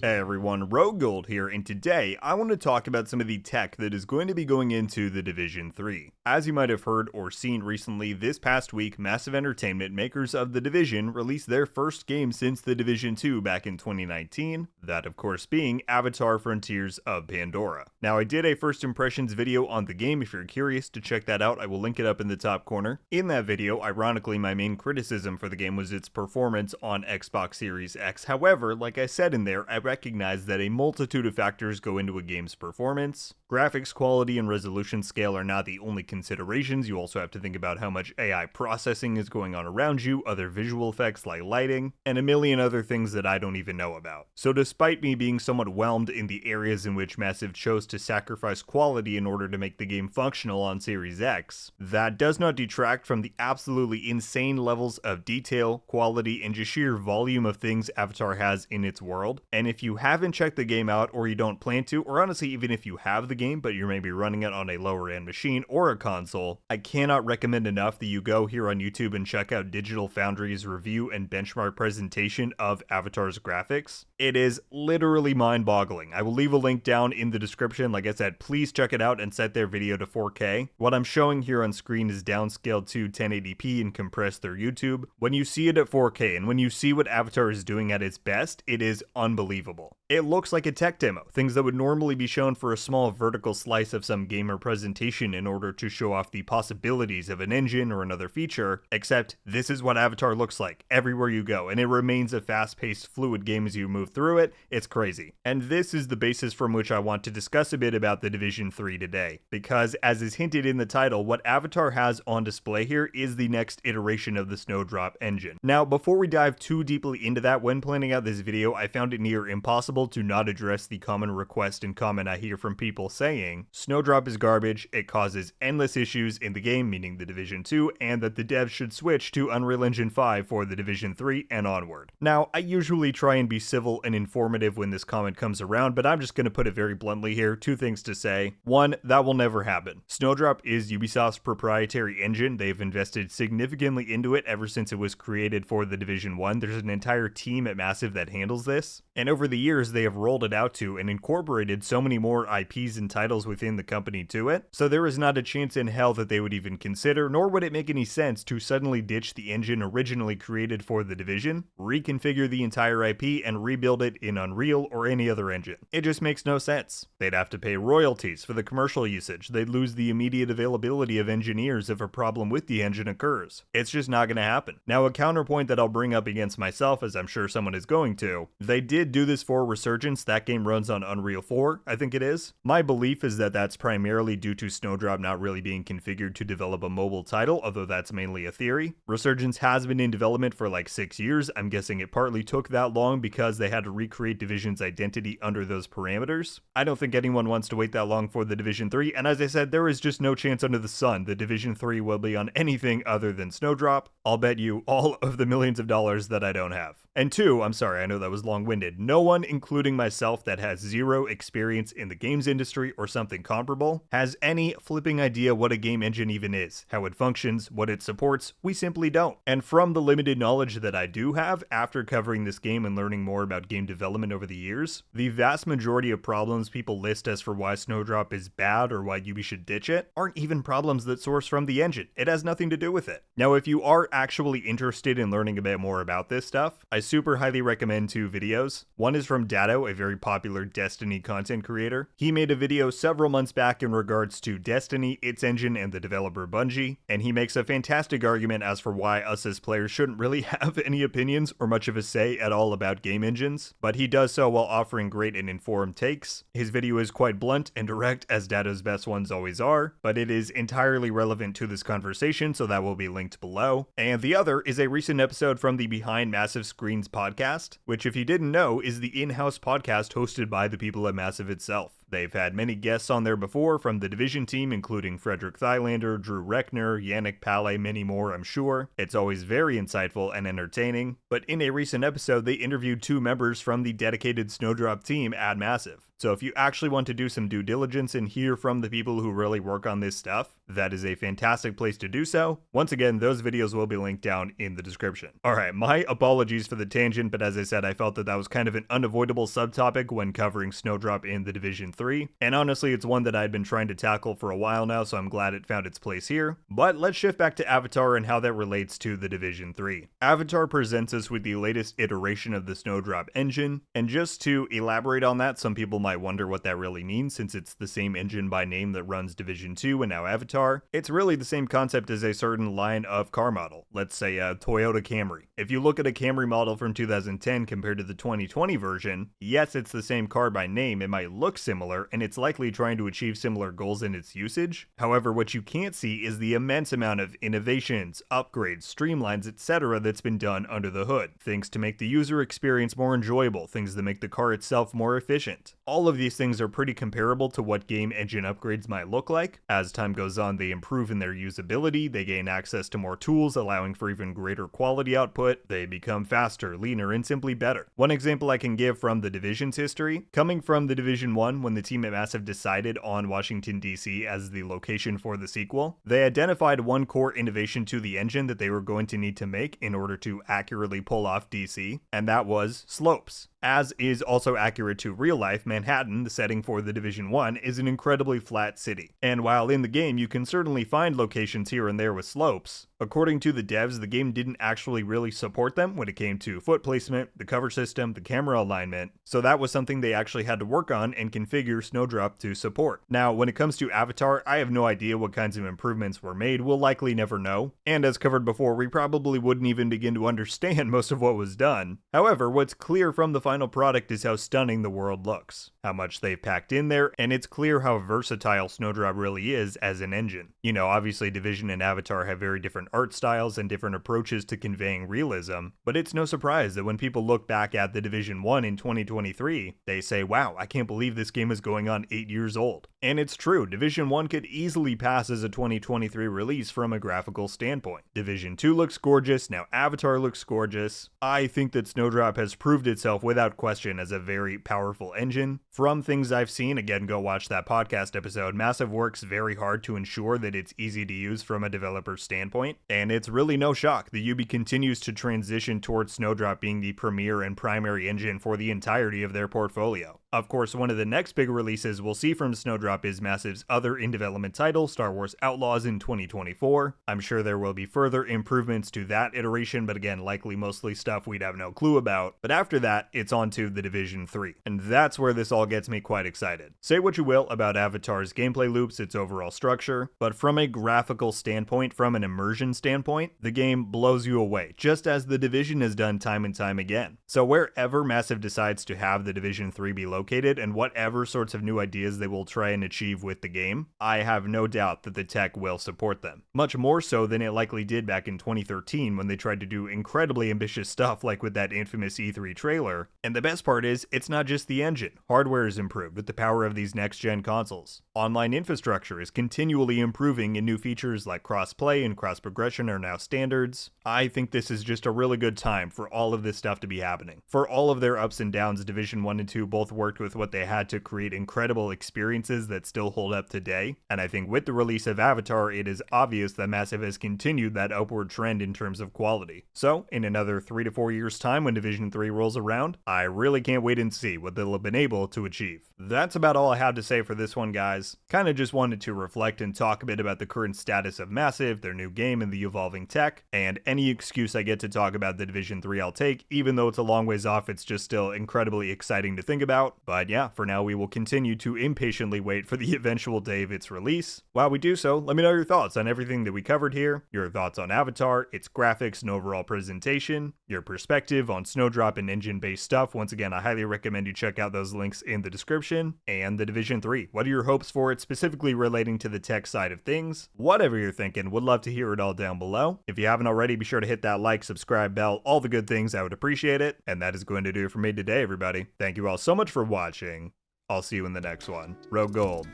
Hey everyone, RogueGold here, and today I want to talk about some of the tech that is going to be going into The Division 3. As you might have heard or seen recently, this past week, Massive Entertainment, makers of The Division, released their first game since The Division 2 back in 2019, that of course being Avatar: Frontiers of Pandora. Now I did a first impressions video on the game. If you're curious to check that out, I will link it up in the top corner. In that video, ironically, my main criticism for the game was its performance on Xbox Series X. However, like I said in there, I recognize that a multitude of factors go into a game's performance. Graphics quality and resolution scale are not the only considerations. You also have to think about how much AI processing is going on around you, other visual effects like lighting, and a million other things that I don't even know about. So despite me being somewhat whelmed in the areas in which Massive chose to sacrifice quality in order to make the game functional on Series X, that does not detract from the absolutely insane levels of detail, quality, and just sheer volume of things Avatar has in its world. And if you haven't checked the game out, or you don't plan to, or honestly even if you have the game but you're maybe running it on a lower end machine or a console, I cannot recommend enough that you go here on YouTube and check out Digital Foundry's review and benchmark presentation of Avatar's graphics. It is literally mind-boggling. I will leave a link down in the description. Like I said, please check it out and set their video to 4K. What I'm showing here on screen is downscaled to 1080p and compressed through YouTube. When you see it at 4K and when you see what Avatar is doing at its best, it is unbelievable. It looks like a tech demo, things that would normally be shown for a small vertical slice of some gamer presentation in order to show off the possibilities of an engine or another feature, except this is what Avatar looks like everywhere you go, and it remains a fast-paced, fluid game as you move through it. It's crazy. And this is the basis from which I want to discuss a bit about The Division 3 today, because as is hinted in the title, what Avatar has on display here is the next iteration of the Snowdrop engine. Now, before we dive too deeply into that, when planning out this video, I found it near impossible to not address the common request and comment I hear from people saying, Snowdrop is garbage, it causes endless issues in the game, meaning The Division 2, and that the devs should switch to Unreal Engine 5 for The Division 3 and onward. Now, I usually try and be civil and informative when this comment comes around, but I'm just going to put it very bluntly here. Two things to say. One, that will never happen. Snowdrop is Ubisoft's proprietary engine. They've invested significantly into it ever since it was created for The Division 1. There's an entire team at Massive that handles this, and over the years they have rolled it out to and incorporated so many more IPs and titles within the company to it, so there is not a chance in hell that they would even consider, nor would it make any sense to suddenly ditch the engine originally created for The Division, reconfigure the entire IP, and rebuild it in Unreal or any other engine. It just makes no sense. They'd have to pay royalties for the commercial usage, they'd lose the immediate availability of engineers if a problem with the engine occurs. It's just not going to happen. Now, a counterpoint that I'll bring up against myself, as I'm sure someone is going to, they did do this for Resurgence. That game runs on Unreal 4, I think it is. My belief is that that's primarily due to Snowdrop not really being configured to develop a mobile title, although that's mainly a theory. Resurgence has been in development for like 6 years. I'm guessing it partly took that long because they had to recreate Division's identity under those parameters. I don't think anyone wants to wait that long for The Division 3, and as I said, there is just no chance under the sun that Division 3 will be on anything other than Snowdrop. I'll bet you all of the millions of dollars that I don't have. And two, I'm sorry, I know that was long-winded, no one, including myself, that has zero experience in the games industry or something comparable, has any flipping idea what a game engine even is, how it functions, what it supports. We simply don't. And from the limited knowledge that I do have after covering this game and learning more about game development over the years, the vast majority of problems people list as for why Snowdrop is bad or why Ubi should ditch it aren't even problems that source from the engine. It has nothing to do with it. Now, if you are actually interested in learning a bit more about this stuff, I super highly recommend two videos. One is from Datto, a very popular Destiny content creator. He made a video several months back in regards to Destiny, its engine, and the developer Bungie, and he makes a fantastic argument as for why us as players shouldn't really have any opinions or much of a say at all about game engines, but he does so while offering great and informed takes. His video is quite blunt and direct, as Datto's best ones always are, but it is entirely relevant to this conversation, so that will be linked below. And the other is a recent episode from the Behind Massive Screens podcast, which, if you didn't know, is the in-house podcast hosted by the people at Massive itself. They've had many guests on there before from the Division team, including Frederick Thylander, Drew Reckner, Yannick Palais, many more, I'm sure. It's always very insightful and entertaining. But in a recent episode, they interviewed 2 members from the dedicated Snowdrop team at Massive. So if you actually want to do some due diligence and hear from the people who really work on this stuff, that is a fantastic place to do so. Once again, those videos will be linked down in the description. Alright, my apologies for the tangent, but as I said, I felt that was kind of an unavoidable subtopic when covering Snowdrop in the Division 3. And honestly, it's one that I'd been trying to tackle for a while now, so I'm glad it found its place here. But let's shift back to Avatar and how that relates to the Division 3. Avatar presents us with the latest iteration of the Snowdrop engine, and just to elaborate on that, some people might wonder what that really means since it's the same engine by name that runs Division 2 and now Avatar. It's really the same concept as a certain line of car model, let's say a Toyota Camry. If you look at a Camry model from 2010 compared to the 2020 version, yes, it's the same car by name, it might look similar, and it's likely trying to achieve similar goals in its usage. However, what you can't see is the immense amount of innovations, upgrades, streamlines, etc. that's been done under the hood. Things to make the user experience more enjoyable, things that make the car itself more efficient. All of these things are pretty comparable to what game engine upgrades might look like. As time goes on, they improve in their usability, they gain access to more tools, allowing for even greater quality output, they become faster, leaner, and simply better. One example I can give from the Division's history, coming from the Division 1 when the team at Massive decided on Washington, D.C. as the location for the sequel, they identified one core innovation to the engine that they were going to need to make in order to accurately pull off DC, and that was slopes. As is also accurate to real life, Manhattan, the setting for the Division 1, is an incredibly flat city. And while in the game you can certainly find locations here and there with slopes, according to the devs, the game didn't actually really support them when it came to foot placement, the cover system, the camera alignment, so that was something they actually had to work on and configure Snowdrop to support. Now, when it comes to Avatar, I have no idea what kinds of improvements were made, we'll likely never know, and as covered before, we probably wouldn't even begin to understand most of what was done. However, what's clear from the final product is how stunning the world looks, how much they've packed in there, and it's clear how versatile Snowdrop really is as an engine. You know, obviously Division and Avatar have very different art styles and different approaches to conveying realism, but it's no surprise that when people look back at the Division 1 in 2023, they say, wow, I can't believe this game is going on 8 years old. And it's true, Division 1 could easily pass as a 2023 release from a graphical standpoint. Division 2 looks gorgeous, now Avatar looks gorgeous. I think that Snowdrop has proved itself without question as a very powerful engine. From things I've seen, again, go watch that podcast episode, Massive works very hard to ensure that it's easy to use from a developer standpoint, and it's really no shock that UB continues to transition towards Snowdrop being the premier and primary engine for the entirety of their portfolio. Of course, one of the next big releases we'll see from Snowdrop is Massive's other in-development title, Star Wars Outlaws, in 2024. I'm sure there will be further improvements to that iteration, but again, likely mostly stuff we'd have no clue about. But after that, it's on to the Division 3, and that's where this all gets me quite excited. Say what you will about Avatar's gameplay loops, its overall structure, but from a graphical standpoint, from an immersion standpoint, the game blows you away, just as the Division has done time and time again. So wherever Massive decides to have the Division 3 be located, and whatever sorts of new ideas they will try and achieve with the game, I have no doubt that the tech will support them. Much more so than it likely did back in 2013 when they tried to do incredibly ambitious stuff like with that infamous E3 trailer. And the best part is, it's not just the engine. Hardware is improved with the power of these next-gen consoles. Online infrastructure is continually improving, and new features like cross-play and cross-progression are now standards. I think this is just a really good time for all of this stuff to be happening. For all of their ups and downs, Division 1 and 2 both worked with what they had to create incredible experiences that still hold up today, and I think with the release of Avatar, it is obvious that Massive has continued that upward trend in terms of quality. So, in another 3 to 4 years' time when Division 3 rolls around, I really can't wait and see what they'll have been able to achieve. That's about all I have to say for this one, guys. Kinda just wanted to reflect and talk a bit about the current status of Massive, their new game, and the evolving tech, and any excuse I get to talk about the Division 3 I'll take. Even though it's a long ways off, it's just still incredibly exciting to think about. But yeah, for now we will continue to impatiently wait for the eventual day of its release. While we do so, let me know your thoughts on everything that we covered here, your thoughts on Avatar, its graphics and overall presentation, your perspective on Snowdrop and engine-based stuff. Once again, I highly recommend you check out those links in the description. And the Division 3. What are your hopes for it, specifically relating to the tech side of things? Whatever you're thinking, would love to hear it all down below. If you haven't already, be sure to hit that like, subscribe, bell, all the good things. I would appreciate it. And that is going to do it for me today, everybody. Thank you all so much for watching. I'll see you in the next one. RogueGold.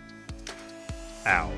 Out.